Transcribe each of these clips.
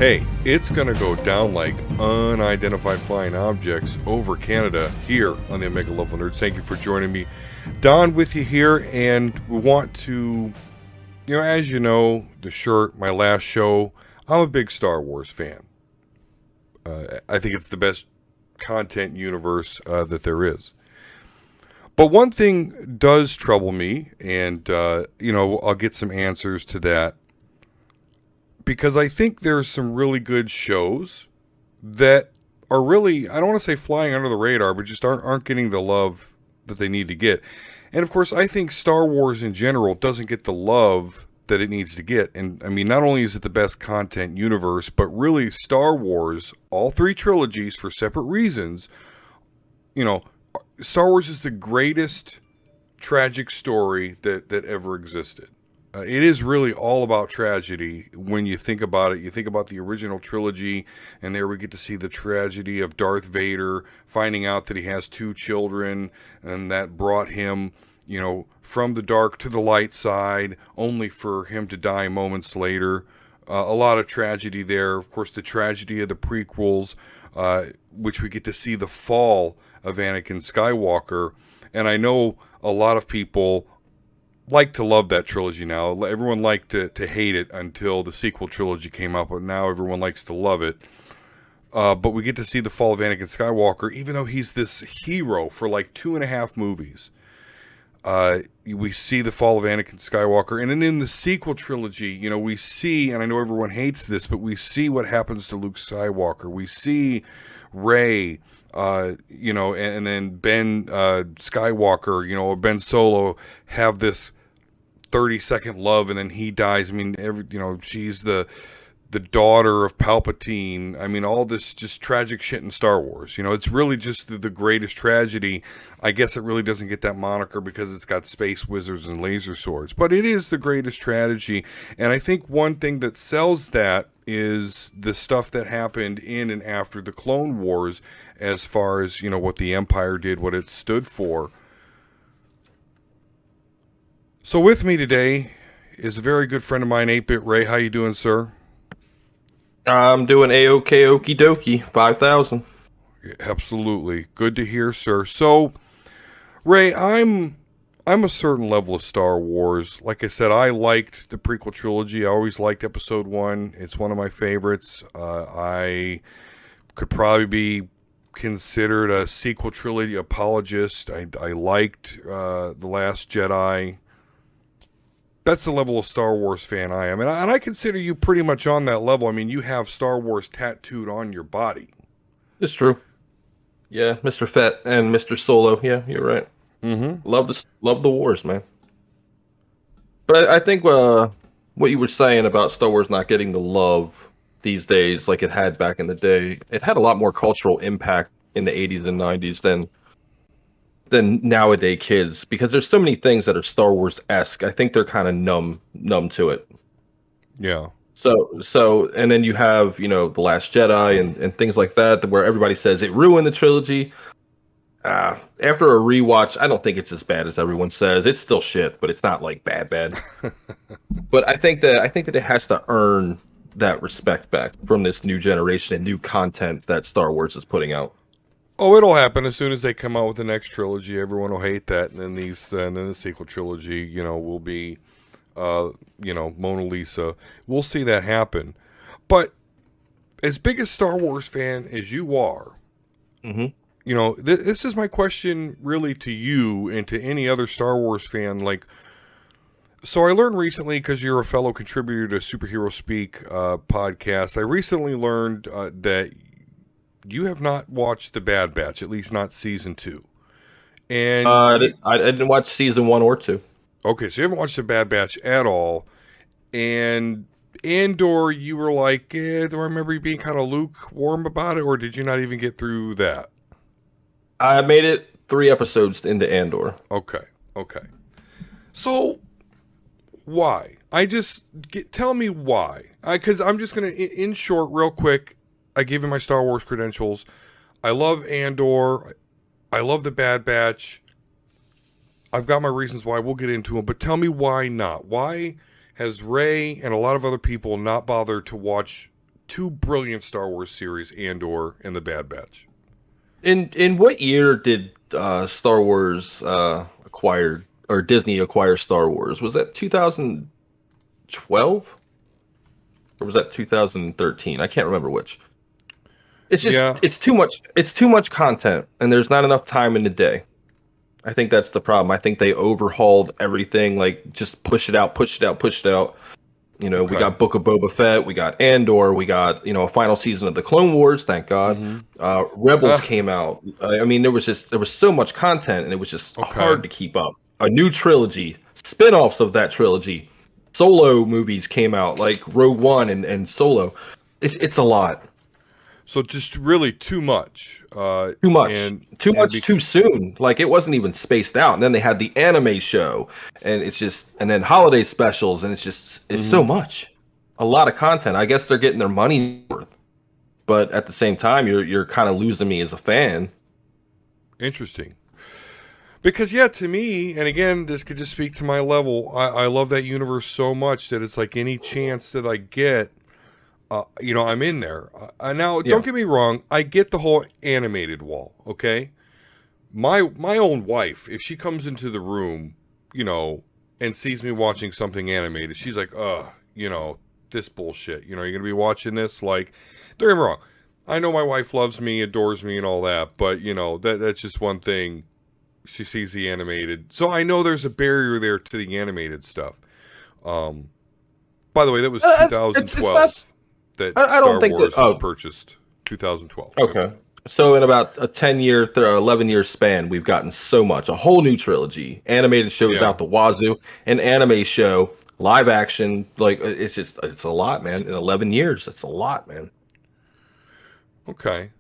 Hey, it's going to go down like unidentified flying objects over Canada here on the Omega Level Nerds. Thank you for joining me. Don with you here, and we want to, as you know, the shirt, my last show, I'm a big Star Wars fan. I think it's the best content universe that there is. But one thing does trouble me, and, I'll get some answers to that. Because I think there's some really good shows that are really, I don't want to say flying under the radar, but just aren't getting the love that they need to get. And of course, I think Star Wars in general doesn't get the love that it needs to get. And I mean, not only is it the best content universe, but really Star Wars, all three trilogies for separate reasons, Star Wars is the greatest tragic story that ever existed. It is really all about tragedy when you think about it. You think about the original trilogy, and there we get to see the tragedy of Darth Vader finding out that he has two children, and that brought him, from the dark to the light side, only for him to die moments later. A lot of tragedy there. Of course, the tragedy of the prequels, which we get to see the fall of Anakin Skywalker. And I know a lot of people like to love that trilogy now. Everyone liked to hate it until the sequel trilogy came out, but now everyone likes to love it. But we get to see the fall of Anakin Skywalker, even though he's this hero for like 2.5 movies. We see the fall of Anakin Skywalker, and then in the sequel trilogy, we see, and I know everyone hates this, but we see what happens to Luke Skywalker. We see Rey, and then Ben Skywalker, or Ben Solo have this 30-second love, and then he dies. I mean, she's the daughter of Palpatine. I mean, all this just tragic shit in Star Wars. It's really just the greatest tragedy. I guess it really doesn't get that moniker because it's got space wizards and laser swords, but it is the greatest tragedy. And I think one thing that sells that is the stuff that happened in and after the Clone Wars, as far as, what the Empire did, what it stood for. So with me today is a very good friend of mine, 8-Bit Ray. How you doing, sir? I'm doing A-OK okie dokie, 5,000. Absolutely. Good to hear, sir. So, Ray, I'm a certain level of Star Wars. Like I said, I liked the prequel trilogy. I always liked Episode 1. It's one of my favorites. I could probably be considered a sequel trilogy apologist. I liked The Last Jedi. That's the level of Star Wars fan I am. And I consider you pretty much on that level. I mean, you have Star Wars tattooed on your body. It's true. Yeah, Mr. Fett and Mr. Solo. Yeah, you're right. Mm-hmm. Love the wars, man. But I think what you were saying about Star Wars not getting the love these days like it had back in the day, it had a lot more cultural impact in the 80s and 90s than nowadays kids, because there's so many things that are Star Wars-esque. I think they're kind of numb to it. Yeah. So, and then you have, The Last Jedi and things like that, where everybody says it ruined the trilogy. After a rewatch, I don't think it's as bad as everyone says. It's still shit, but it's not like bad. But I think that it has to earn that respect back from this new generation and new content that Star Wars is putting out. Oh, it'll happen as soon as they come out with the next trilogy. Everyone will hate that, and then and then the sequel trilogy, will be, Mona Lisa. We'll see that happen. But as big a Star Wars fan as you are, this is my question really to you and to any other Star Wars fan. So I learned recently, because you're a fellow contributor to Superhero Speak podcast, I recently learned that you have not watched The Bad Batch, at least not season 2. And I didn't watch season 1 or 2. Okay, so you haven't watched The Bad Batch at all. And Andor, you were like, do I remember you being kind of lukewarm about it, or did you not even get through that? I made it 3 episodes into Andor. Okay. So, why? Tell me why. Because I'm just going to, in short, real quick, I gave you my Star Wars credentials. I love Andor. I love The Bad Batch. I've got my reasons why. We'll get into them. But tell me why not. Why has Ray and a lot of other people not bothered to watch two brilliant Star Wars series, Andor and The Bad Batch. In what year did Star Wars acquired or Disney acquire Star Wars? Was that 2012 or was that 2013? I can't remember which. It's just Yeah, it's too much. It's too much content, and there's not enough time in the day. I think that's the problem. I think they overhauled everything, like just push it out, push it out, push it out. You know, we okay. got Book of Boba Fett, we got Andor, we got a final season of the Clone Wars. Thank God. Mm-hmm. Rebels came out. I mean, there was so much content, and it was just Okay. hard to keep up. A new trilogy, spin-offs of that trilogy, solo movies came out like Rogue One and Solo. It's a lot. So just really too much. Too much. And Too and much too soon. Like it wasn't even spaced out. And then they had the anime show and it's just and then holiday specials and it's so Mhm. much. A lot of content. I guess they're getting their money worth. But at the same time you're kind of losing me as a fan. Interesting. Because yeah, to me, and again, this could just speak to my level. I love that universe so much that it's like any chance that I get, I'm in there. Now, Yeah. don't get me wrong. I get the whole animated wall. Okay, my own wife, if she comes into the room, and sees me watching something animated, she's like, this bullshit. You're gonna be watching this. Like, don't get me wrong. I know my wife loves me, adores me, and all that, but that's just one thing. She sees the animated, so I know there's a barrier there to the animated stuff. Um, by the way, that was It's not 2012 that I don't Star think that Wars was purchased. 2012. Yep. okay. So in about a 10-year, 11-year span, we've gotten so much. A whole new trilogy, animated shows Yeah. out the wazoo, an anime show, live action. Like it's a lot, man. In 11 years, that's a lot, man. Okay.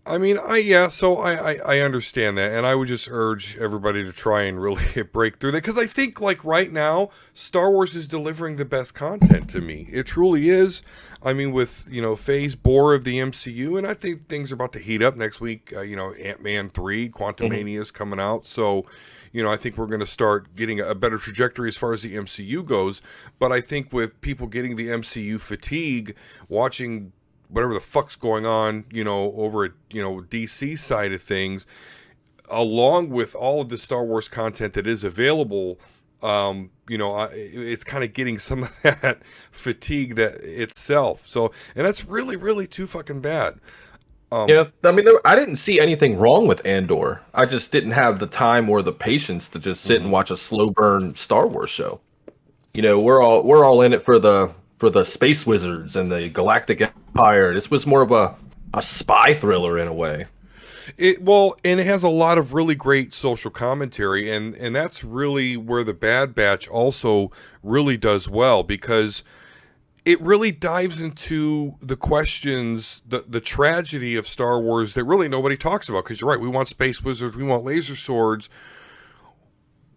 I mean, I understand that, and I would just urge everybody to try and really break through that because I think like right now, Star Wars is delivering the best content to me. It truly is. I mean, with Phase 4 of the MCU, and I think things are about to heat up next week. Ant-Man 3, Hmm. Quantumania is coming out, so I think we're going to start getting a better trajectory as far as the MCU goes. But I think with people getting the MCU fatigue, watching whatever the fuck's going on, over at, DC side of things, along with all of the Star Wars content that is available, it's kind of getting some of that fatigue that itself. So, and that's really, really too fucking bad. Um, Yeah, I mean, I didn't see anything wrong with Andor. I just didn't have the time or the patience to just sit and mhm. watch a slow burn Star Wars show. We're all in it for the space wizards and the galactic empire. This was more of a spy thriller in a way. And it has a lot of really great social commentary, and that's really where the Bad Batch also really does well because it really dives into the questions, the tragedy of Star Wars that really nobody talks about. Because you're right, we want space wizards, we want laser swords.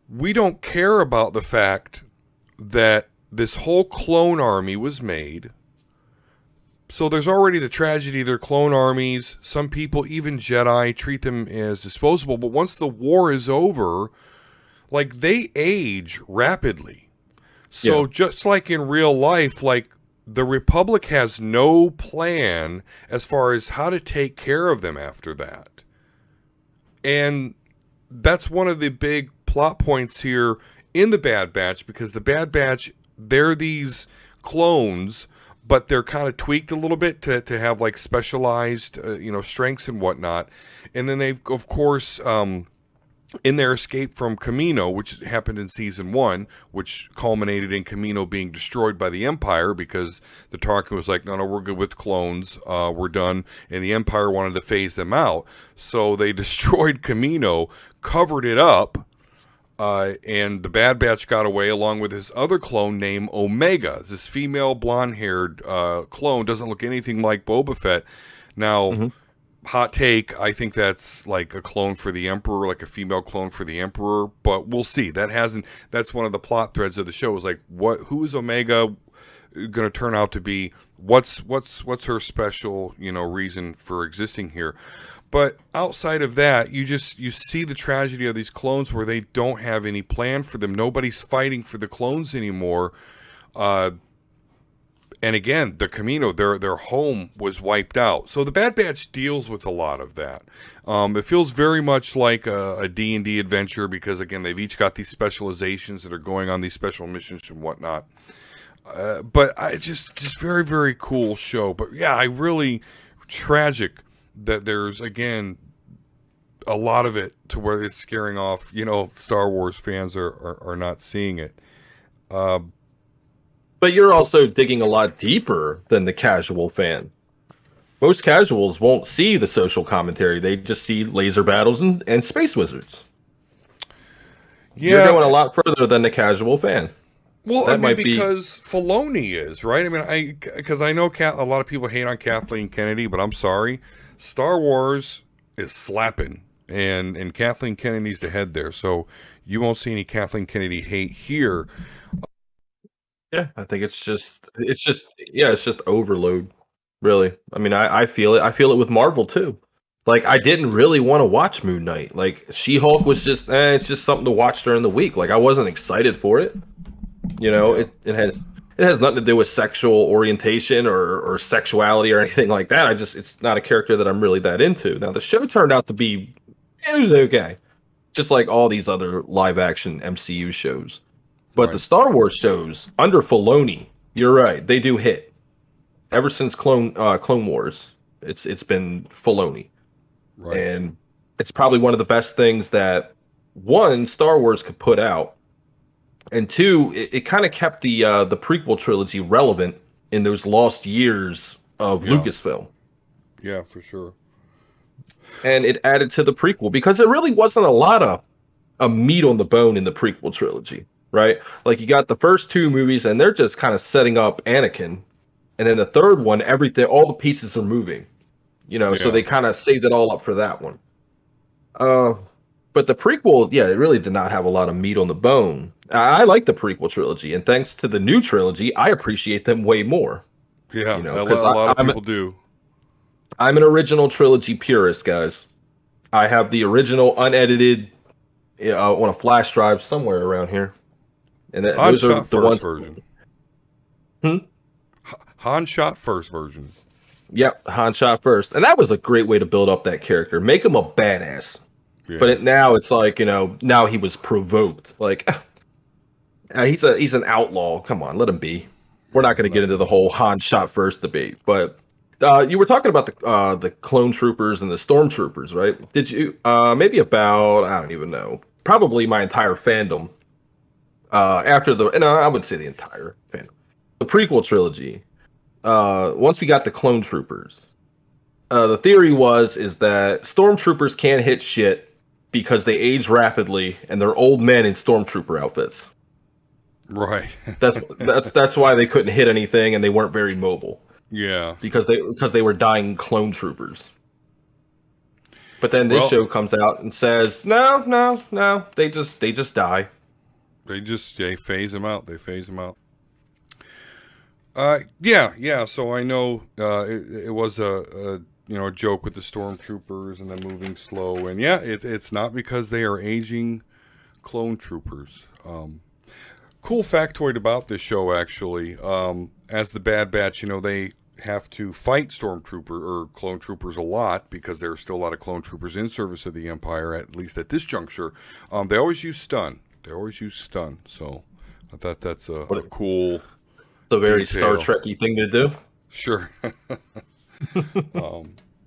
We don't care about the fact that this whole clone army was made. So there's already the tragedy. They're clone armies. Some people, even Jedi, treat them as disposable. But once the war is over, like they age rapidly. Yeah. So just like in real life, like the Republic has no plan as far as how to take care of them after that. And that's one of the big plot points here in the Bad Batch because the Bad Batch, they're these clones, but they're kind of tweaked a little bit to have like specialized, strengths and whatnot. And then they've, of course, in their escape from Camino, which happened in season 1, which culminated in Camino being destroyed by the Empire because the Tarkin was like, no, we're good with clones, we're done, and the Empire wanted to phase them out, so they destroyed Camino, covered it up, and the Bad Batch got away along with his other clone named Omega. This female blonde-haired clone doesn't look anything like Boba Fett. Now, Hmm. hot take, I think that's like a clone for the Emperor, like a female clone for the Emperor, but we'll see. That's one of the plot threads of the show is like who is Omega going to turn out to be? What's her special, reason for existing here? But outside of that, you see the tragedy of these clones where they don't have any plan for them. Nobody's fighting for the clones anymore. And again, the Camino, their home was wiped out. So the Bad Batch deals with a lot of that. It feels very much like a D&D adventure because, again, they've each got these specializations that are going on these special missions and whatnot. But I just very, very cool show. But yeah, I really tragic that there's, again, a lot of it to where it's scaring off, Star Wars fans are not seeing it. But you're also digging a lot deeper than the casual fan. Most casuals won't see the social commentary. They just see laser battles and space wizards. You're going a Yeah, lot further than the casual fan. well, I That mean, might be because Filoni is, right? I mean, because I know a lot of people hate on Kathleen Kennedy, but I'm sorry. Star Wars is slapping, and Kathleen Kennedy's the head there. So you won't see any Kathleen Kennedy hate here. yeah, I think it's just overload, really. I mean, I feel it. I feel it with Marvel too. Like I didn't really want to watch Moon Knight. Like She-Hulk was just it's just something to watch during the week. Like I wasn't excited for it. Yeah, It has nothing to do with sexual orientation or sexuality or anything like that. It's not a character that I'm really that into. Now the show turned out to be it was okay. Just like all these other live action MCU shows. But the right, Star Wars shows under Filoni, you're right, they do hit. Ever since Clone Wars, it's been Filoni, right. and it's probably one of the best things that one Star Wars could put out, and two, it kind of kept the prequel trilogy relevant in those lost years of Yeah, Lucasfilm, yeah, for sure. and it added to the prequel because there really wasn't a lot of a meat on the bone in the prequel trilogy, right? Like you got the first two movies, and they're just kind of setting up Anakin, and then the third one, everything, all the pieces are moving, so Yeah. they kind of saved it all up for that one. Uh, but the prequel, yeah, it really did not have a lot of meat on the bone. I like the prequel trilogy, and thanks to the new trilogy, I appreciate them way more. Yeah, Because a lot of people do. I'm an original trilogy purist, guys. I have the original unedited on a flash drive somewhere around here, and Han those are shot the first ones. version. Hmm? Han shot first version. Yep, Han shot first, and that was a great way to build up that character, make him a badass. But Yeah, now it's like now he was provoked. Like he's an outlaw. Come on, let him be. We're yeah, not going to get into the nothing. whole Han shot first debate, but you were talking about the clone troopers and the stormtroopers, right? Did you maybe about I don't even know, probably my entire fandom after the no, I wouldn't say the entire fandom, the prequel trilogy. Once we got the clone troopers, the theory is that stormtroopers can't hit shit because they age rapidly and they're old men in stormtrooper outfits. Right. That's why they couldn't hit anything and they weren't very mobile Yeah. because they were dying clone troopers. But then this Well, show comes out and says, no, no, no, they just die. they phase them out. They phase them out. Yeah. So I know it was a joke with the stormtroopers and them moving slow, and yeah, it's not because they are aging clone troopers. Cool factoid about this show, actually. As the Bad Batch, they have to fight stormtrooper or clone troopers a lot because there are still a lot of clone troopers in service of the Empire, at least at this juncture. They always use stun. They always use stun. So I thought that's What a cool a very Star detail. Trekky thing to do. Sure.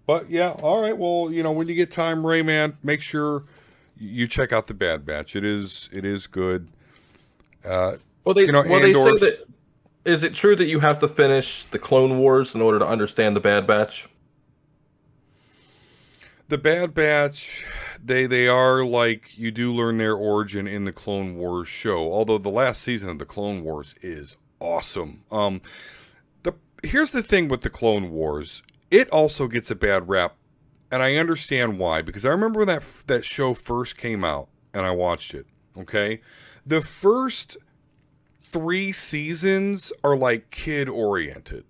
But yeah, all right. Well, when you get time, Ray, man, make sure you check out the Bad Batch. It is good. Uh, They say Andor's that. Is it true that you have to finish the Clone Wars in order to understand the Bad Batch? the Bad Batch. They are like you do learn their origin in the Clone Wars show. Although the last season of the Clone Wars is awesome. Here's the thing with the Clone Wars. It also gets a bad rap, and I understand why. Because I remember when that show first came out, and I watched it. Okay, the first 3 seasons are like kid oriented.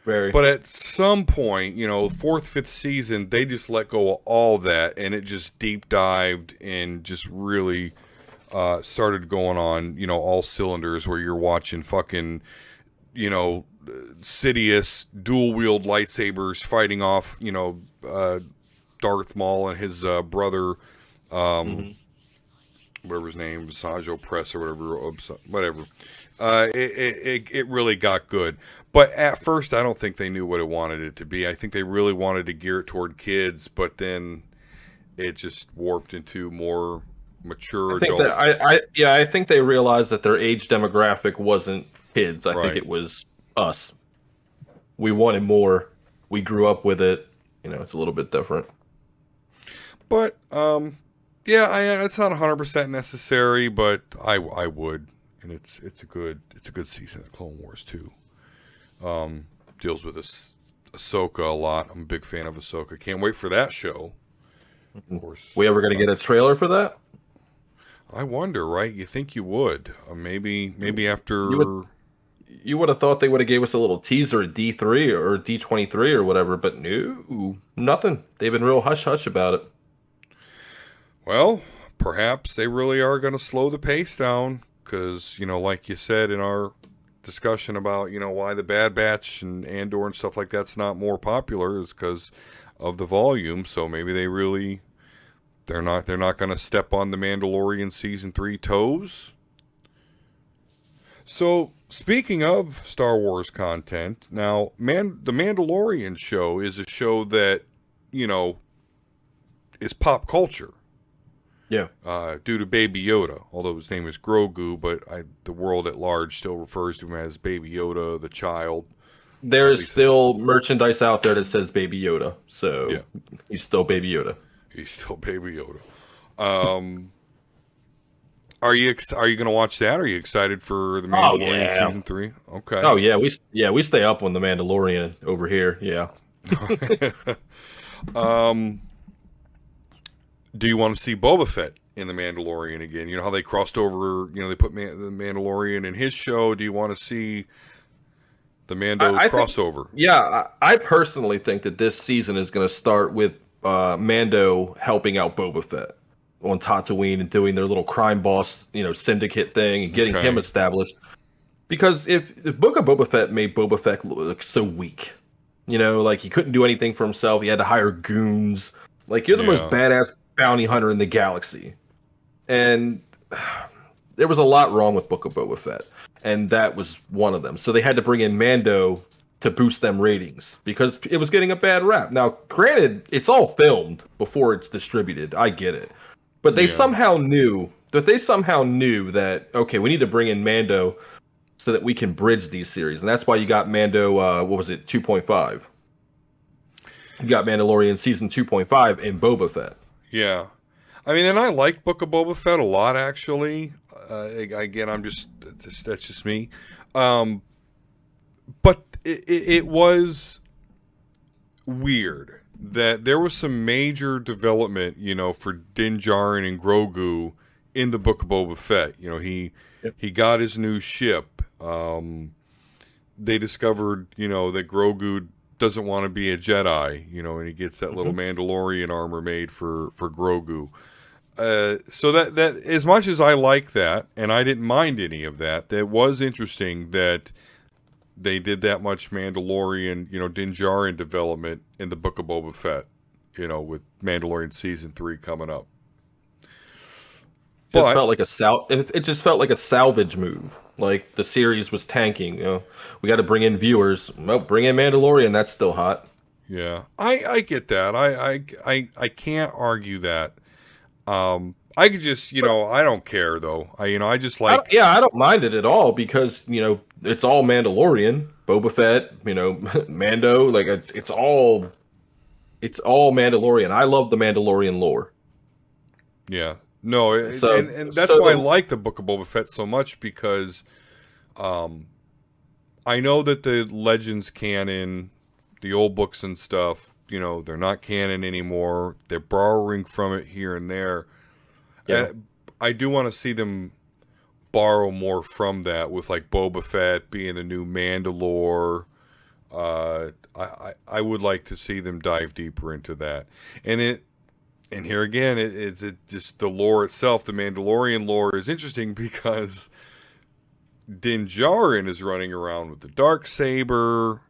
Very. But at some point, fourth, fifth season, they just let go of all that, and it just deep dived and just really started going on, all cylinders. Where you're watching fucking, Sidious dual wield lightsabers fighting off, Darth Maul and his brother, Hmm. whatever his name, Visage Press or whatever. It really got good. But at first, I don't think they knew what it wanted it to be. I think they really wanted to gear it toward kids, but then it just warped into more I mature think that adult. I think they realized that their age demographic wasn't kids. I think Right. it was us. We wanted more. We grew up with it. It's a little bit different. But yeah, it's not 100% necessary, but I would, and it's a good season of Clone Wars too. Deals with Ahsoka a lot. I'm a big fan of Ahsoka. Can't wait for that show. Of course. We ever gonna get a trailer for that? I wonder, right? You think you would? Maybe You would after. you would have thought they would have gave us a little teaser at D3 or D23 or whatever, but no, nothing. They've been real hush hush about it. Well, perhaps they really are going to slow the pace down because, like you said in our discussion about, why the Bad Batch and Andor and stuff like that's not more popular is because of the volume. So maybe they're not going to step on the Mandalorian season 3 toes. So, speaking of Star Wars content, now the Mandalorian show is a show that, you know, is pop culture. Yeah. Due to Baby Yoda, although his name is Grogu, but the world at large still refers to him as Baby Yoda, the child. At There's least, still merchandise out there that says Baby Yoda, yeah, so he's still Baby Yoda. he's still Baby Yoda. Um, are you going to watch that? Are you excited for the Oh Mandalorian yeah. season 3? Okay. Oh yeah, we stay up on the Mandalorian over here. Yeah. um, do you want to see Boba Fett in the Mandalorian again? You know how they crossed over. They put the Mandalorian in his show. Do you want to see the Mando I think, crossover? yeah, I personally think that this season is going to start with Mando helping out Boba Fett on Tatooine and doing their little crime boss, syndicate thing and getting him Okay. established. Because if Book of Boba Fett made Boba Fett look so weak, like he couldn't do anything for himself, he had to hire goons. Like you're the most Yeah. badass bounty hunter in the galaxy, and there was a lot wrong with Book of Boba Fett, and that was one of them. So they had to bring in Mando to boost them ratings because it was getting a bad rap. Now, granted, it's all filmed before it's distributed. I get it, but Yeah. they somehow knew that okay, we need to bring in Mando so that we can bridge these series, and that's why you got Mando. What was it, 2.5? You got Mandalorian season 2.5 and Boba Fett. Yeah. I mean, and I like Book of Boba Fett a lot, actually. Again, that's just me. Um, but it was weird that there was some major development, for Din Djarin and Grogu in the Book of Boba Fett. Yep. He got his new ship. They discovered, that Grogu doesn't want to be a Jedi, and he gets that little Hmm. Mandalorian armor made for Grogu. So that as much as I like that, and I didn't mind any of that, that was interesting that they did that much Mandalorian, Din Djarin development in the Book of Boba Fett, with Mandalorian season 3 coming up. Just But felt like it just felt like a salvage move. Like the series was tanking. We got to bring in viewers. Well, bring in Mandalorian. That's still hot. yeah, I get that. I can't argue that. I could just, But I don't care though. I just like, I don't mind it at all because it's all Mandalorian, Boba Fett, Mando. Like it's all Mandalorian. I love the Mandalorian lore. yeah, no, So and that's so why I the like the Book of Boba Fett so much because, um, I know that the Legends canon, the old books and stuff, they're not canon anymore. They're borrowing from it here and there. yeah. I do want to see them borrow more from that with like Boba Fett being the new Mandalore. I would like to see them dive deeper into that. And here again, it's just the lore itself. The Mandalorian lore is interesting because Din Djarin is running around with the dark saber,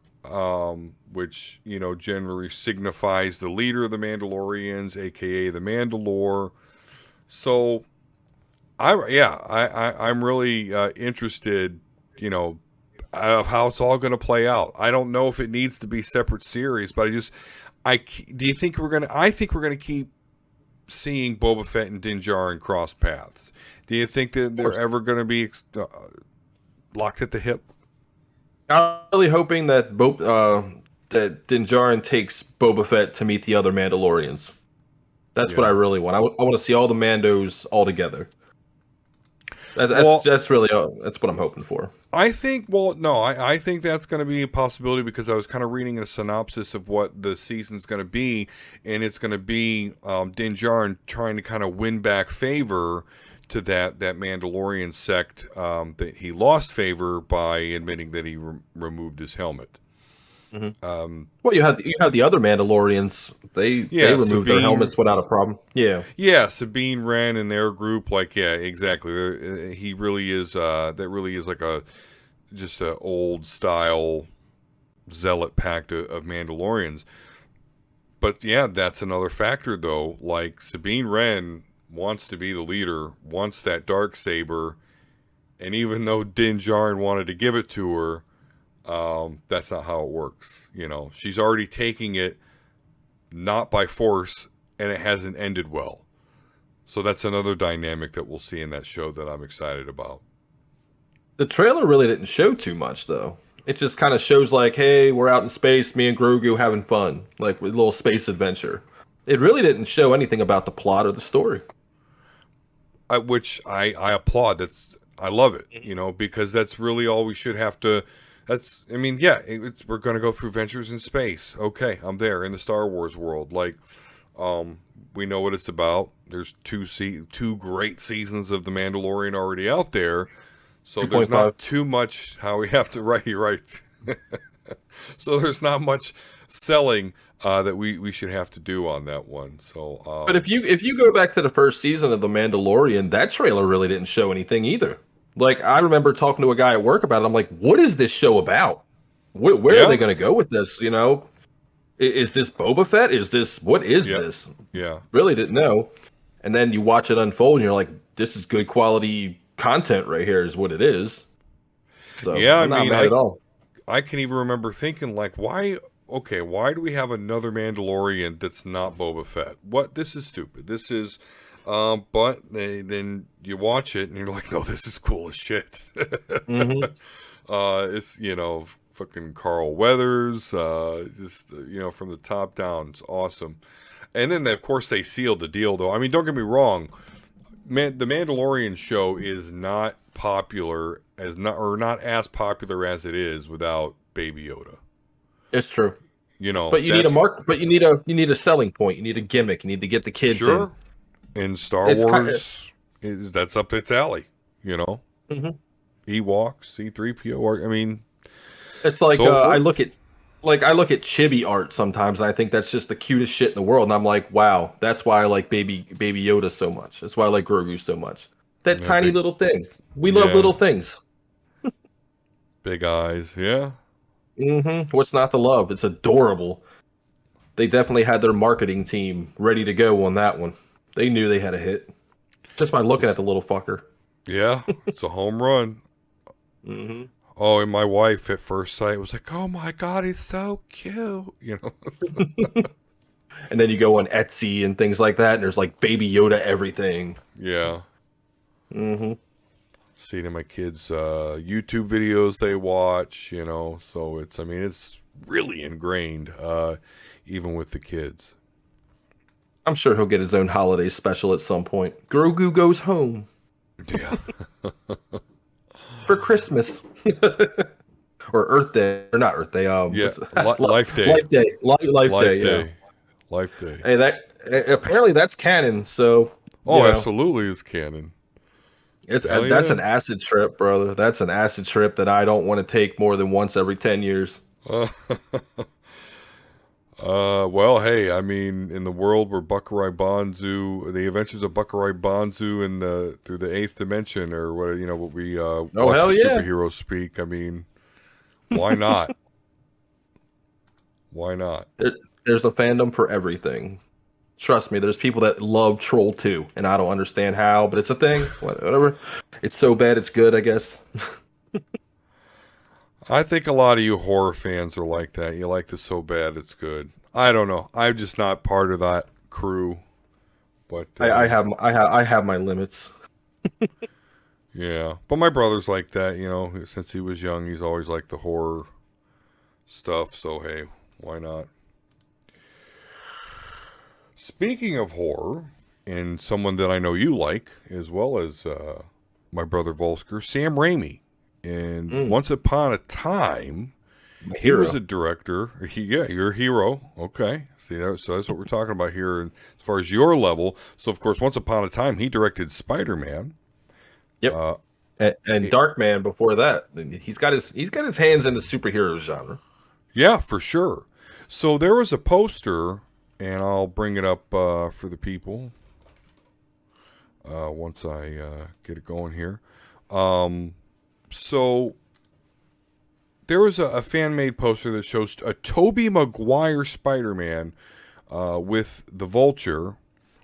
which generally signifies the leader of the Mandalorians, aka the Mandalore. So, I'm really interested, of how it's all going to play out. I don't know if it needs to be separate series, but do you think we're gonna? I think we're gonna keep seeing Boba Fett and Din Djarin cross paths. Do you think that they're ever going to be locked at the hip? I'm really hoping that that Din Djarin takes Boba Fett to meet the other Mandalorians. That's what I really want. I want to see all the Mandos all together. That's really that's what I'm hoping for. I think. Well, no, I think that's going to be a possibility because I was kind of reading a synopsis of what the season's going to be, and it's going to be Din Djarin trying to kind of win back favor to that Mandalorian sect that he lost favor by admitting that he removed his helmet. Mm-hmm. Well, you have the other Mandalorians. They removed their helmets without a problem. Yeah, Sabine Wren and their group, exactly. He really is. That really is like just a old style zealot pact of Mandalorians. But yeah, that's another factor though. Like Sabine Wren wants to be the leader, wants that dark saber, and even though Din Djarin wanted to give it to her. That's not how it works. She's already taking it not by force, and it hasn't ended well. So that's another dynamic that we'll see in that show that I'm excited about. The trailer really didn't show too much, though. It just kind of shows like, hey, we're out in space, me and Grogu having fun, like with a little space adventure. It really didn't show anything about the plot or the story. Which I applaud. I love it, because that's really all we should have to. We're going to go through ventures in space. Okay, I'm there in the Star Wars world. We know what it's about. There's two great seasons of The Mandalorian already out there. So there's not too much how we have to right. So there's not much selling that we should have to do on that one. So, but if you go back to the first season of The Mandalorian, that trailer really didn't show anything either. Like, I remember talking to a guy at work about it. I'm like, what is this show about? Where are they going to go with this? Is this Boba Fett? What is this? Yeah. Really didn't know. And then you watch it unfold and you're like, this is good quality content right here is what it is. So, yeah, I'm not mad at all. I can even remember thinking, like, why do we have another Mandalorian that's not Boba Fett? This is stupid. This is... but then you watch it and you're like, no, this is cool as shit. Mm-hmm. It's fucking Carl Weathers, from the top down, it's awesome. And then of course they sealed the deal though. I mean, don't get me wrong, the Mandalorian show is not popular not as popular as it is without Baby Yoda. It's true. But you need a mark. But you need a selling point. You need a gimmick. You need to get the kids in. In Star Wars, that's up its alley, Mm-hmm. Ewoks, C-3PO. I mean, it's like I look at chibi art sometimes, and I think that's just the cutest shit in the world. And I'm like, wow, that's why I like Baby Yoda so much. That's why I like Grogu so much. That tiny little thing. We love little things. Big eyes, yeah. Mm-hmm. What's not to love? It's adorable. They definitely had their marketing team ready to go on that one. They knew they had a hit just by looking at the little fucker. Yeah, it's a home run. Mm-hmm. Oh, and my wife at first sight was like, "Oh my god, he's so cute," And then you go on Etsy and things like that, and there's like Baby Yoda everything. Yeah. Mm-hmm. Seeing in my kids' YouTube videos they watch, so it's really ingrained, even with the kids. I'm sure he'll get his own holiday special at some point. Grogu goes home. Yeah. For Christmas. Or Earth Day. Or not Earth Day. Life Day. Life Day. Life Day. Yeah. Life Day. Hey, apparently that's canon, so... absolutely it's canon. That's an acid trip, brother. That's an acid trip that I don't want to take more than once every 10 years. Well, hey, I mean, in the world where Buckaroo Banzai, the Adventures of Buckaroo Banzai in the through the eighth dimension, or what what we Oh watch the hell yeah! superheroes speak. I mean, why not? Why not? There, there's a fandom for everything. Trust me, there's people that love Troll 2, and I don't understand how, but it's a thing. Whatever. It's so bad, it's good, I guess. I think a lot of you horror fans are like that. You like this so bad it's good. I don't know. I'm just not part of that crew. But I have my limits. yeah, but my brother's like that. Since he was young, he's always liked the horror stuff. So hey, why not? Speaking of horror, and someone that I know you like, as well as my brother Volsker, Sam Raimi. And Mm, Once Upon a Time, my he was hero. a director. Yeah, you're a hero. Okay. See, so that's what we're talking about here as far as your level. So, of course, Once Upon a Time, he directed Spider-Man. Yep. Uh, And it- Darkman before that. He's got his hands in the superhero genre. yeah, for sure. So there was a poster, and I'll bring it up for the people once I get it going here. So there was a fan made poster that shows a Tobey Maguire Spider-Man with the Vulture,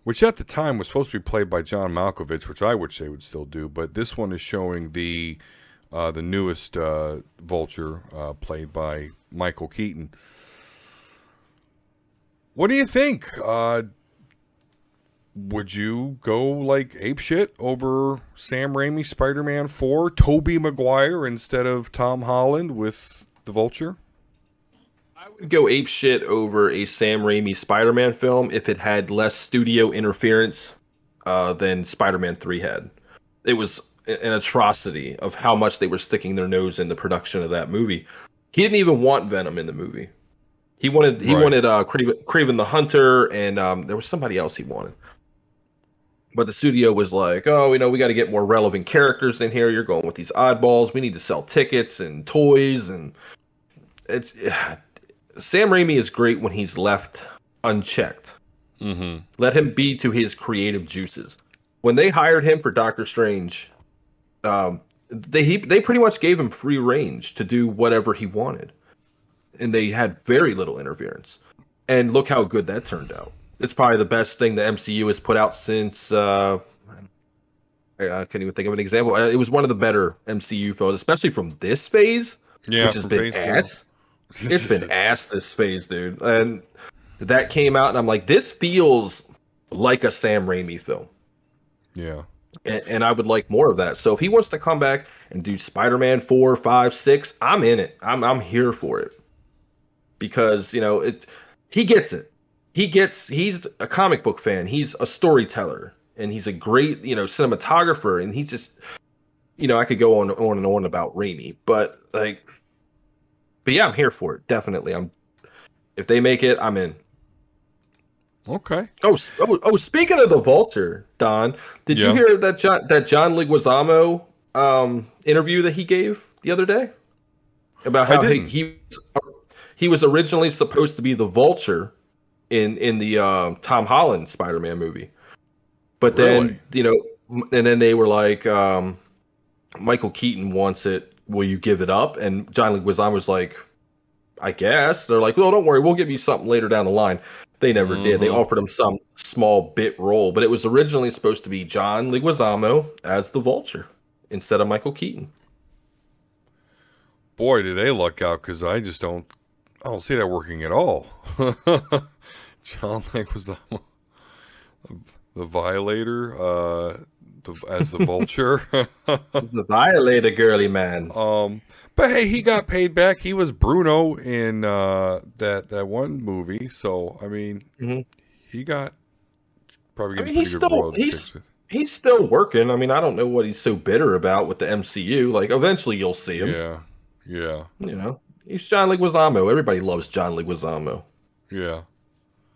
which at the time was supposed to be played by John Malkovich, which I wish they would still do. But this one is showing the newest Vulture played by Michael Keaton. What do you think? Would you go like apeshit over Sam Raimi Spider-Man 4, Tobey Maguire instead of Tom Holland with the Vulture? I would go ape shit over a Sam Raimi Spider-Man film if it had less studio interference than Spider-Man 3 had. It was an atrocity of how much they were sticking their nose in the production of that movie. He didn't even want Venom in the movie. He Right. wanted Craven the Hunter, and there was somebody else he wanted. But the studio was like, oh, we got to get more relevant characters in here. You're going with these oddballs. We need to sell tickets and toys, and it's Sam Raimi is great when he's left unchecked. Mm-hmm. Let him be to his creative juices. When they hired him for Doctor Strange, they pretty much gave him free range to do whatever he wanted, and they had very little interference. And look how good that turned out. It's probably the best thing the MCU has put out since I can't even think of an example. It was one of the better MCU films, especially from this phase, Yeah, which has from been Phase 4. ass. It's been ass this phase, dude. And that came out, and I'm like, this feels like a Sam Raimi film, Yeah. and I would like more of that. So if he wants to come back and do Spider-Man 4, 5, 6, I'm in it. I'm here for it because he gets it. He's a comic book fan. He's a storyteller, and he's a great cinematographer. And he's just I could go on and on about Raimi, but yeah, I'm here for it. Definitely, if they make it, I'm in. Okay. Oh, speaking of the Vulture, Don, did you Yeah. hear that John Leguizamo interview that he gave the other day about I how didn't. he was originally supposed to be the Vulture in the Tom Holland Spider-Man movie, but Really? then and then they were like, Michael Keaton wants it. Will you give it up? And John Leguizamo was like, I guess. They're like, well, don't worry, we'll give you something later down the line. They never did. They Mm-hmm. offered him some small bit role, but it was originally supposed to be John Leguizamo as the Vulture instead of Michael Keaton. Boy, did they luck out because I don't see that working at all. John Lake was the Violator, as the Vulture. He's the Violator girly man. But hey, he got paid back. He was Bruno in that one movie. So I mean, Hmm. he got probably I getting mean, pretty good royalties. he's still working. I mean, I don't know what he's so bitter about with the MCU. Like, eventually you'll see him. Yeah, yeah, He's John Leguizamo. Everybody loves John Leguizamo. yeah.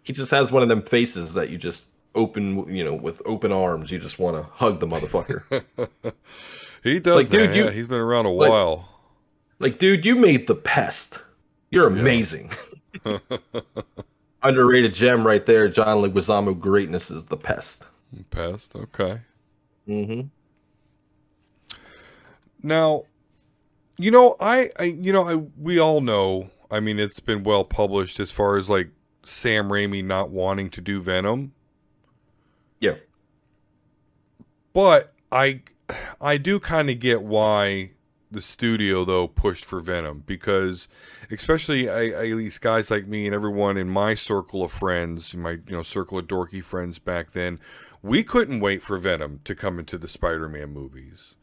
He just has one of them faces that you just open, with open arms. You just want to hug the motherfucker. He does, Like, dude, man. Yeah, he's been around a like, while. dude, you made the pest. You're Yeah. amazing. underrated gem right there. John Leguizamo greatness is the pest. Pest. Okay. Mm-hmm. Now, we all know. I mean, it's been well published as far as like Sam Raimi not wanting to do Venom, Yeah. but I do kind of get why the studio though pushed for Venom because, especially at least guys like me and everyone in my circle of friends, my circle of dorky friends back then, we couldn't wait for Venom to come into the Spider-Man movies.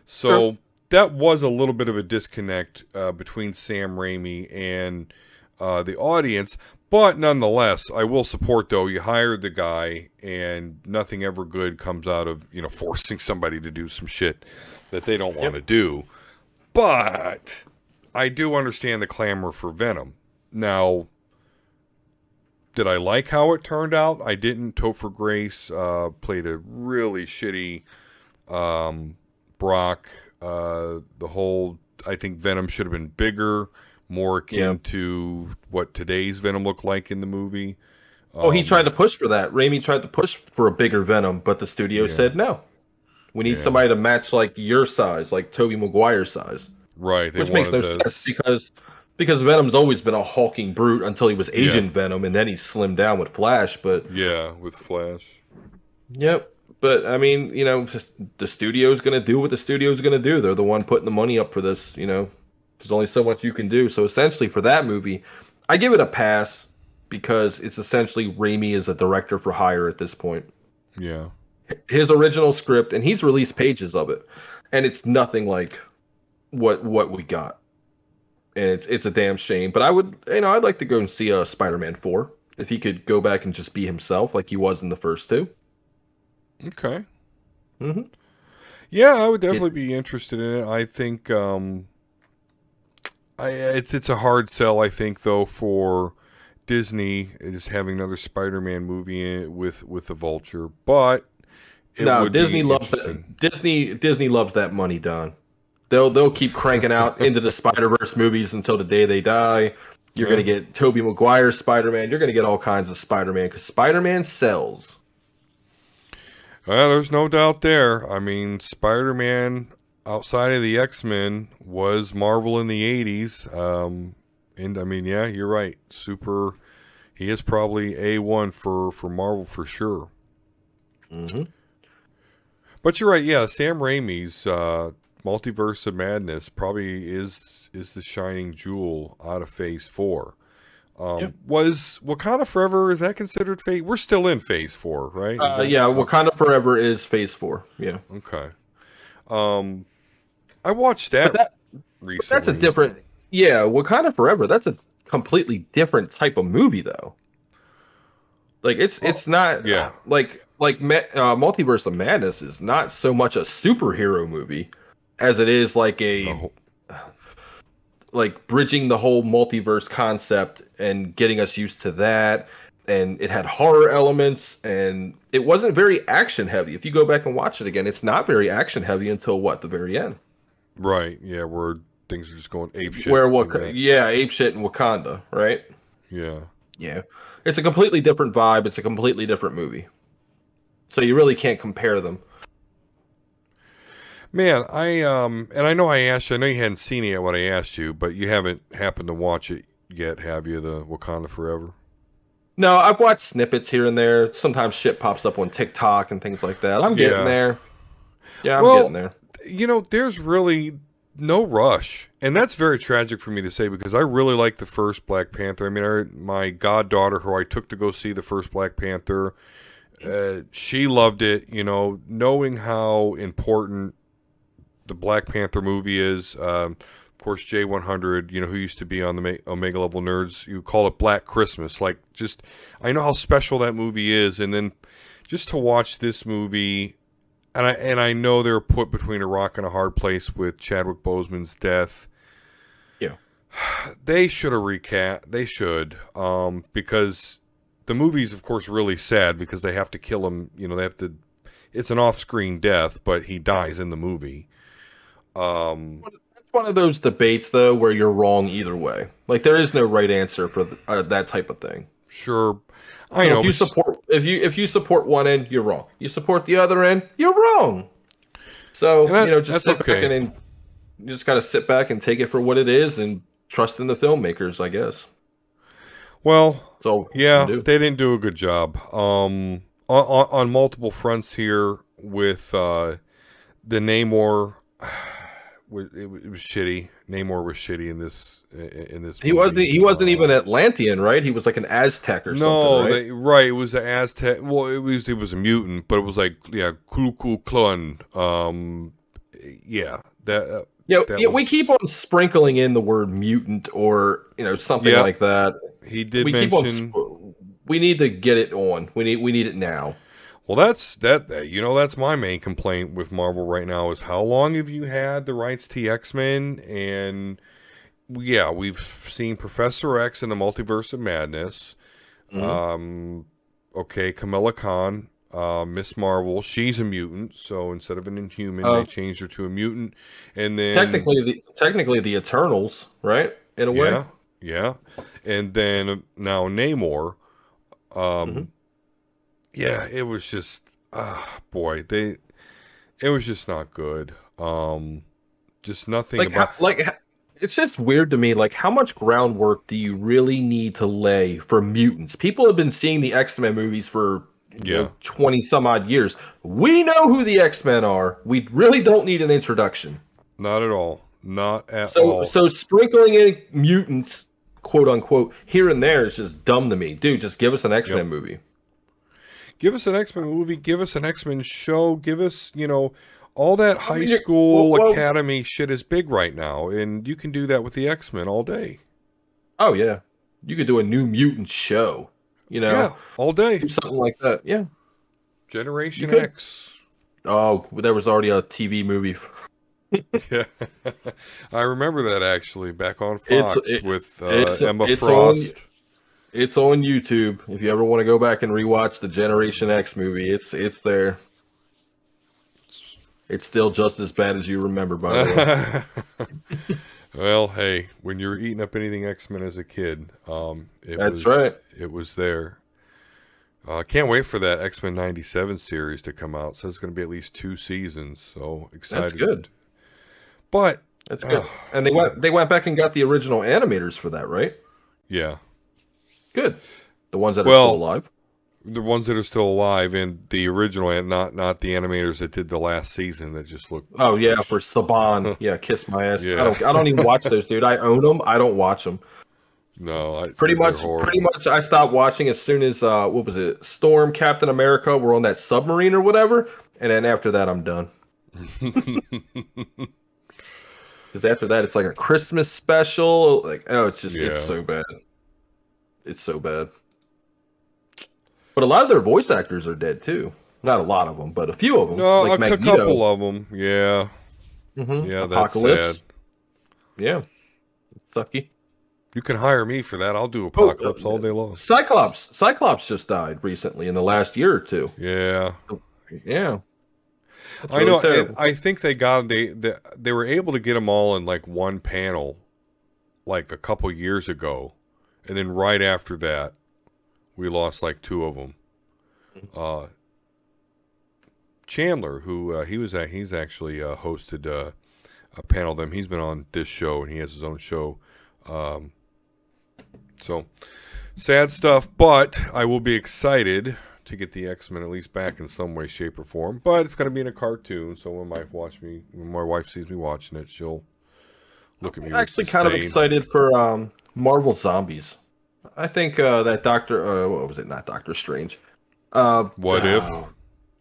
Sure. So that was a little bit of a disconnect between Sam Raimi and the audience. But nonetheless, I will support though. You hired the guy, and nothing ever good comes out of forcing somebody to do some shit that they don't want to do. But I do understand the clamor for Venom. Now, did I like how it turned out? I didn't. Topher Grace played a really shitty Brock. I think Venom should have been bigger, more akin to what today's Venom looked like in the movie. Oh, he tried to push for that. Raimi tried to push for a bigger Venom, but the studio said no. We need somebody to match like your size, like Tobey Maguire's size. Right. They Which makes wanted no sense because Venom's always been a hulking brute until he was Asian Venom, and then he slimmed down with Flash. But with Flash. Yep. But I mean, just the studio's gonna do what the studio's gonna do. They're the one putting the money up for this. There's only so much you can do. So essentially, for that movie, I give it a pass because it's essentially Raimi as a director for hire at this point. Yeah. His original script, and he's released pages of it, and it's nothing like what we got, and it's a damn shame. But I'd like to go and see a Spider-Man 4 if he could go back and just be himself like he was in the first two. Okay. Mm-hmm. Yeah, I would definitely be interested in it. I think it's a hard sell. I think though for Disney is having another Spider-Man movie with the Vulture, but Disney loves that. Disney loves that money, Don. They'll keep cranking out into the Spider-Verse movies until the day they die. You're gonna get Tobey Maguire's Spider-Man. You're gonna get all kinds of Spider-Man because Spider-Man sells. Well, there's no doubt there. I mean, Spider-Man outside of the X-Men was Marvel in the 80s. And I mean, yeah, you're right. He is probably A1 for Marvel for sure. Mm-hmm. But you're right. Yeah, Sam Raimi's Multiverse of Madness probably is the shining jewel out of Phase 4. Was Wakanda Forever, is that considered Phase? We're still in Phase 4, right? Wakanda Forever is Phase 4. Yeah. Okay. I watched that recently. That's a different... Yeah, Wakanda Forever, that's a completely different type of movie, though. Like, it's not... Yeah. Multiverse of Madness is not so much a superhero movie as it is like like bridging the whole multiverse concept and getting us used to that. And it had horror elements, and it wasn't very action heavy. If you go back and watch it again, it's not very action heavy until the very end. Right. Yeah, where things are just going ape shit. Ape shit in Wakanda, right? Yeah. Yeah. It's a completely different vibe. It's a completely different movie. So you really can't compare them. Man, and I know you hadn't seen it yet when I asked you, but you haven't happened to watch it yet, have you, the Wakanda Forever? No, I've watched snippets here and there. Sometimes shit pops up on TikTok and things like that. I'm getting there. Yeah, I'm getting there. There's really no rush. And that's very tragic for me to say because I really like the first Black Panther. I mean, my goddaughter, who I took to go see the first Black Panther, she loved it. Knowing how important the Black Panther movie is. Of course, J100, who used to be on the Omega Level Nerds, you call it Black Christmas. Like, just, I know how special that movie is. And then just to watch this movie, and I know they're put between a rock and a hard place with Chadwick Boseman's death. Yeah. They should have recast. They should. Because the movie's, of course, really sad because they have to kill him. They have to, it's an off-screen death, but he dies in the movie. It's one of those debates, though, where you're wrong either way. Like, there is no right answer for that type of thing. Sure, I So know, if you but support if you support one end, you're wrong. You support the other end, you're wrong. So and just that's sit back okay. and then you just gotta sit back and take it for what it is and trust in the filmmakers, I guess. Well, That's all we can yeah, do. they didn't do a good job. On multiple fronts here with the Namor. It was shitty. Namor was shitty in this movie. He wasn't even Atlantean, right? He was like an Aztec or something, No, right? they right. It was the Aztec. Well, it was a mutant, but it was like yeah, Ku Klux. Yeah, that Yeah, we keep was on sprinkling in the word mutant or something yeah. like that. He did We keep on. mention. We need to get it on. We need it now. Well, that's my main complaint with Marvel right now is how long have you had the rights to X-Men? And yeah, we've seen Professor X in the Multiverse of Madness. Hmm. Okay, Kamala Khan, Miss Marvel, she's a mutant, so instead of an Inhuman, they Uh, changed her to a mutant. And then technically the Eternals, right? In a way. yeah, yeah. And then now Namor. Hmm. Um, yeah, it was just boy, it was just not good. Just nothing about It's just weird to me. Like, how much groundwork do you really need to lay for mutants? People have been seeing the X-Men movies for yeah, 20 some odd years. We know who the X-Men are. We really don't need an introduction. not at all. Not at So all. so sprinkling in mutants, quote unquote, here and there is just dumb to me. Dude, just give us an Yep. X-Men movie. Give us an X-Men movie, give us an X-Men show, give us, all that I high mean, well, school well, academy shit is big right now, and you can do that with the X-Men all day. oh yeah, you could do a New Mutant show. You know, Yeah, all day. do something like that. Yeah, you Generation could. X. Oh, there was already a TV movie. Yeah. I remember that actually back on It's Fox with Emma it's on Frost. it's on YouTube. If you ever want to go back and rewatch the Generation X movie, it's there. It's still just as bad as you remember, by the way. Well, hey, when you were eating up anything X-Men as a kid, That's right. it was there. Can't wait for that X-Men 97 series to come out. So it's going to be at least 2 seasons. So That's excited. good. But That's uh, good. And they went back and got the original animators for that, right? yeah. Good. The ones that are still Well, alive. the ones that are still alive and the original and not the animators that did the last season that just look Oh yeah, for Saban. Yeah, kiss my ass. yeah. I don't even watch those, dude. I own them. I don't watch them. No, they're Pretty horrible. much I stopped watching as soon as what was it? Storm, Captain America were on that submarine or whatever, and then after that I'm done. Because after that it's like a Christmas special. Like, oh, it's Yeah. so bad. It's so bad. But a lot of their voice actors are dead too. Not a lot of them, but a few of them, No, like a couple Magneto. of them. Yeah. Yeah, that's sad. Apocalypse. Yeah, sucky. You can hire me for that. I'll do Oh, Apocalypse all day long. Cyclops. Cyclops just died recently in the last year or two. Yeah. Yeah, that's I really know, and terrible. I think they were able to get them all in like one panel, like a couple years ago, and then right after that, we lost like two of them. Uh, Chandler, who he's actually hosted a panel of them. He's been on this show and he has his own show. Um, so sad stuff, but I will be excited to get the X-Men at least back in some way, shape, or form. But it's going to be in a cartoon, so when my wife sees me watching it, she'll look at me I'm with actually kind of disdain. excited for Marvel Zombies. I think that what was it? Not Doctor Strange. Uh, What uh, if?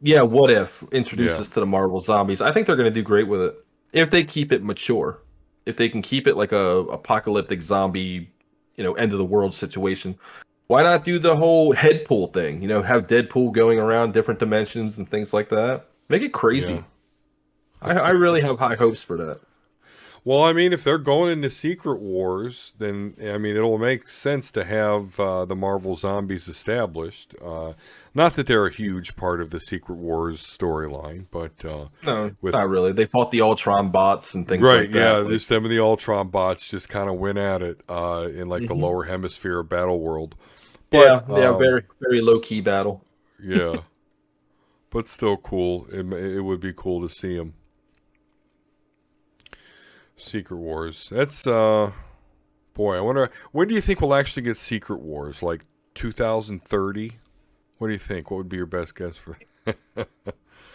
yeah, What If Yeah, introduces to the Marvel Zombies. I think they're going to do great with it if they keep it mature. If they can keep it like a apocalyptic zombie, end of the world situation. Why not do the whole Headpool thing? Have Deadpool going around different dimensions and things like that. Make it yeah. crazy. I really have high hopes for that. Well, I mean, if they're going into Secret Wars, then I mean, it'll make sense to have the Marvel Zombies established. Not that they're a huge part of the Secret Wars storyline, but No, with not really. They fought the Ultron bots and things right, like yeah, that. Like, just them and the Ultron bots just kind of went at it in like the hmm lower hemisphere of Battle World. But Yeah, very very low key battle. yeah, but still cool. It would be cool to see him. Secret Wars. That's boy. I wonder when do you think we'll actually get Secret Wars? Like 2030? What do you think? What would be your best guess for?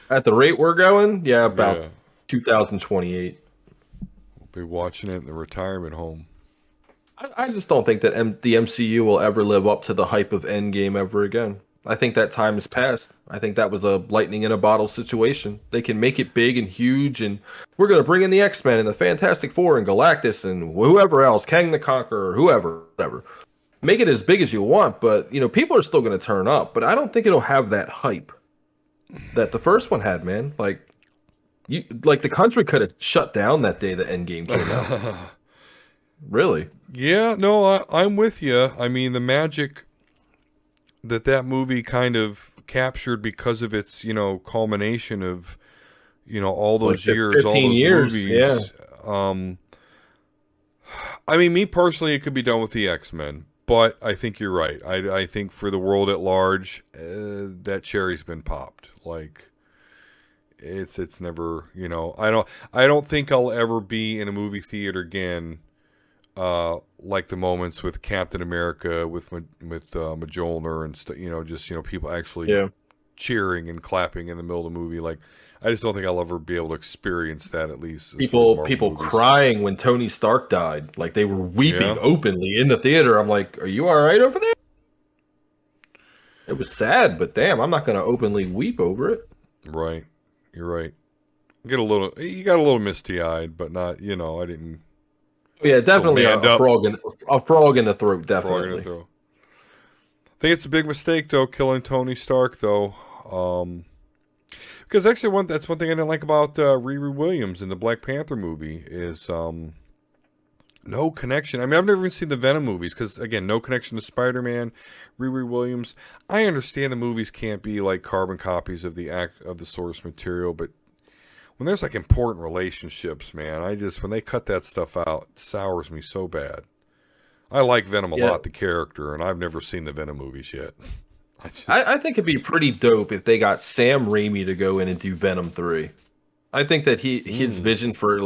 At the rate we're going, yeah, about Yeah, 2028. we'll be watching it in the retirement home. I just don't think that the MCU will ever live up to the hype of Endgame ever again. I think that time has passed. I think that was a lightning in a bottle situation. They can make it big and huge, and we're going to bring in the X-Men and the Fantastic Four and Galactus and whoever else, Kang the Conqueror, whoever, whatever. Make it as big as you want, but people are still going to turn up. But I don't think it'll have that hype that the first one had, man. Like the country could have shut down that day the Endgame came out. Really? Yeah, no, I'm with you. I mean, the magic that movie kind of captured because of its, culmination of, all Like those years, all 15 those years, yeah. movies. I mean, me personally, it could be done with the X-Men, but I think you're right. I think for the world at large, that cherry's been popped. Like, it's never, I don't think I'll ever be in a movie theater again like the moments with Captain America, with Mjolnir and just people actually Yeah. cheering and clapping in the middle of the movie. Like, I just don't think I'll ever be able to experience that, at least as far as Marvel People movies. crying when Tony Stark died. Like they were weeping Yeah, openly in the theater. I'm like, are you all right over there? It was sad, but damn, I'm not going to openly weep over it. right. You're right. You got a little misty eyed, but not. I didn't Yeah, still definitely manned up. a frog in the throat, Frog in the definitely. throat. I think it's a big mistake though, killing Tony Stark though. Because actually, that's one thing I didn't like about Riri Williams in the Black Panther movie is no connection. I mean, I've never even seen the Venom movies because, again, no connection to Spider-Man. Riri Williams. I understand the movies can't be like carbon copies of the source material, but when there's like important relationships, man, when they cut that stuff out, it sours me so bad. I like Venom a Yeah, lot, the character, and I've never seen the Venom movies yet. I just, I think it'd be pretty dope if they got Sam Raimi to go in and do Venom 3. I think that his mm. vision for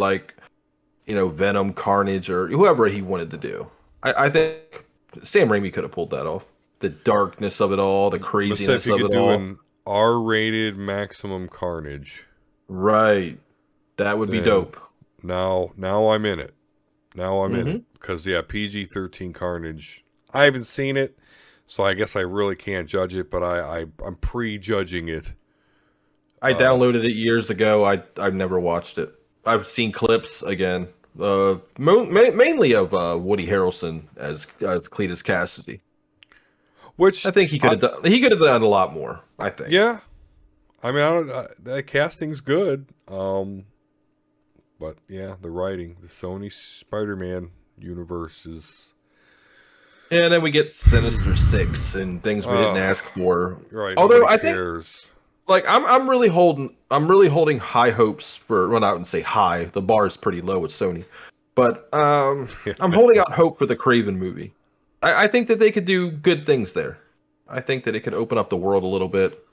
Venom, Carnage, or whoever he wanted to do. I think Sam Raimi could have pulled that off. The darkness of it all, the Let's say if craziness you of could it do all. an R-rated Maximum Carnage, Right. That would be then dope. now I'm in it. Now I'm in Hmm. it because yeah, PG-13 Carnage. I haven't seen it, so I guess I really can't judge it. But I'm prejudging it. I downloaded it years ago. I've never watched it. I've seen clips again, mainly of Woody Harrelson as Cletus Cassidy. I Which think he could have done a lot more. I think. yeah, I mean I don't. That casting's good. But yeah, the writing, the Sony Spider-Man universe is. And then we get Sinister Six and things we didn't Uh, ask for. right. Although Nobody I think cares. like I'm really holding high hopes for well, I wouldn't say high. The bar is pretty low with Sony. But I'm holding out hope for the Craven movie. I think that they could do good things there. I think that it could open up the world a little bit.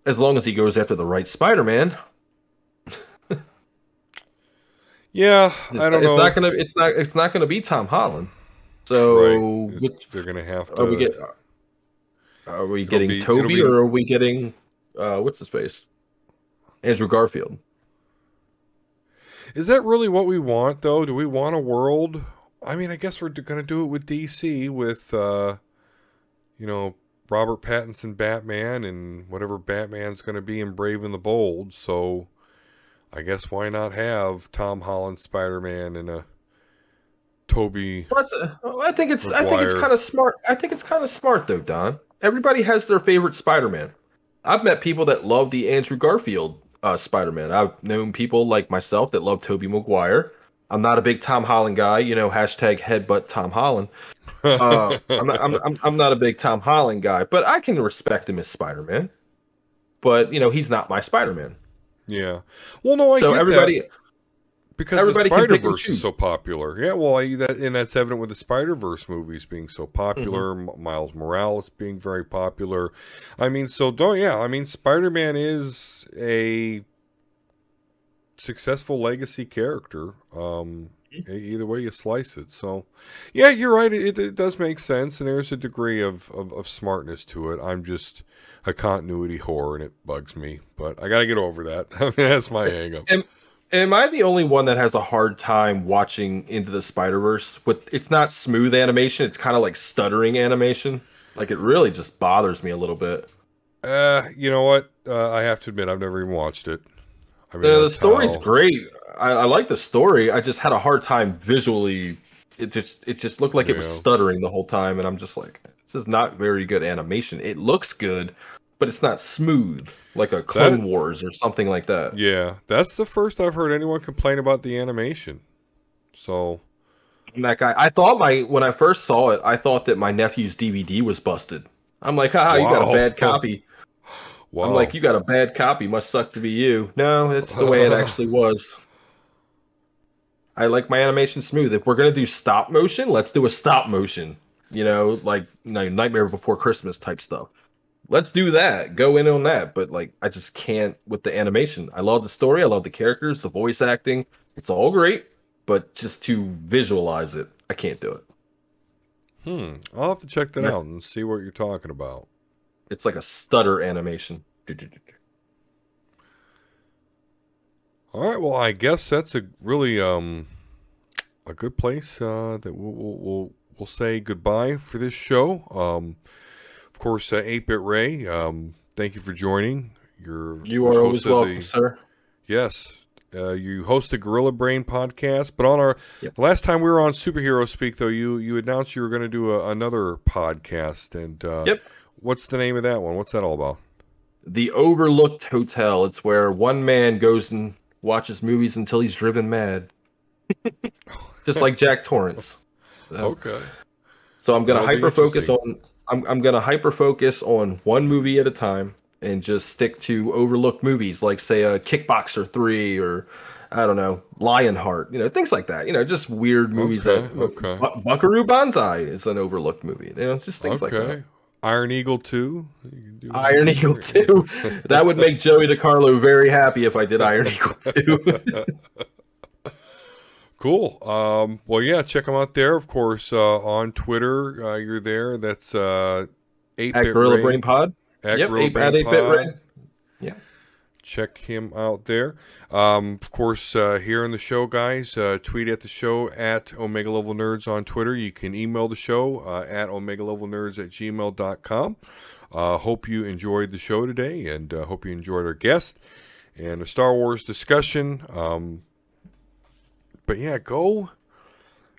As long as he goes after the right Spider-Man. Yeah, I don't It's know. not gonna it's not gonna be Tom Holland. Right. So which They're gonna have are we to. get are we It'll getting be. It'll Toby be. or are we getting what's his face? Andrew Garfield. Is that really what we want, though? Do we want a world? I mean, I guess we're gonna do it with DC, with you know, Robert Pattinson Batman and whatever Batman's gonna be in Brave and the Bold. So I guess why not have Tom Holland Spider-Man and a Toby I think it's Maguire? kind of smart. I think it's kind of smart though, Don. Everybody has their favorite Spider-Man. I've met people that love the Andrew Garfield Spider-Man. I've known people like myself that love Tobey Maguire. I'm not a big Tom Holland guy, hashtag headbutt Tom Holland. I'm not a big Tom Holland guy, but I can respect him as Spider-Man. But he's not my Spider-Man. Yeah. Well, no, I So get that. everybody, Because the Everybody can pick and Spider-Verse is choose. so popular. Yeah, well, that's evident with the Spider-Verse movies being so Hmm. popular, Miles Morales being very popular. I mean, so don't, yeah, I mean, Spider-Man is a successful legacy character. Either way you slice it. So, yeah, you're right. It does make sense, and there's a degree of smartness to it. I'm just a continuity whore, and it bugs me. But I got to get over that. I mean, that's my hang up. Am, am I the only one that has a hard time watching Into the Spider-Verse? With it's not smooth animation, it's kind of like stuttering animation. Like it really just bothers me a little bit. You know what? I have to admit, I've never even watched it. I mean, The that's story's how. great. I like the story. I just had a hard time visually. It just looked like it was Yeah, stuttering the whole time, and I'm just like, this is not very good animation. It looks good, but it's not smooth like a that. Clone Wars or something like that. Yeah, that's the first I've heard anyone complain about the animation. So, And that guy, I thought my when I first saw it, I thought that my nephew's DVD was busted. I'm like, haha, you got a wow, bad copy. I'm like, wow. you got a bad copy. Must suck to be you. No, it's the way it actually was. I like my animation smooth. If we're gonna do stop motion, let's do a stop motion. Like Nightmare Before Christmas type stuff. Let's do that. Go in on that. But like, I just can't with the animation. I love the story. I love the characters, the voice acting. It's all great, but just to visualize it, I can't do it. I'll have to check that And out and see what you're talking about. it's like a stutter animation. All right, well, I guess that's a really a good place that we'll say goodbye for this show. Of course, 8-Bit Ray, thank you for joining. You're, of You course, are host always of welcome, the, sir. yes, you host the Gorilla Brain podcast. But on Yep. the last time we were on Superhero Speak, though, you announced you were going to do another podcast. And Yep. what's the name of that one? What's that all about? The Overlooked Hotel. It's where one man goes and watches movies until he's driven mad, just like Jack Torrance. So, Okay, so I'm gonna that'll be hyper focus interesting. on. I'm gonna hyper focus on one movie at a time and just stick to overlooked movies, like say a Kickboxer 3 or I don't know Lionheart. Things like that. Just weird movies Okay, that okay. Buckaroo Banzai is an overlooked movie. Just things like that. Okay. Iron Eagle 2. You can do that Iron Eagle one 2. That would make Joey DiCarlo very happy if I did Iron Eagle 2. there. Cool. Well, yeah, check them out there. Of course, on Twitter, you're there. That's At 8-Bit Gorilla Brain Ray Pod. at Yep, Gorilla 8 at Brain 8-Bit Pod. Red. Yeah. Check him out there. Of course, here on the show, guys, tweet at the show at Omega Level Nerds on Twitter. You can email the show at omegalevelnerds@gmail.com. Hope you enjoyed the show today, and hope you enjoyed our guest and the Star Wars discussion. But yeah,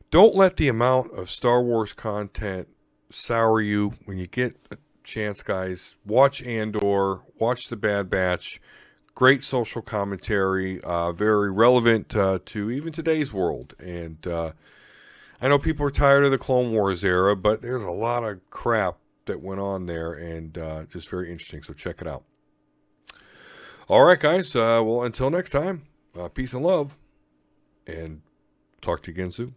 don't let the amount of Star Wars content sour you. When you get a chance, guys, watch Andor, watch The Bad Batch. Great social commentary, very relevant to even today's world. And I know people are tired of the Clone Wars era, but there's a lot of crap that went on there, and just very interesting. So check it out. All right, guys. Well, until next time, peace and love, and talk to you again soon.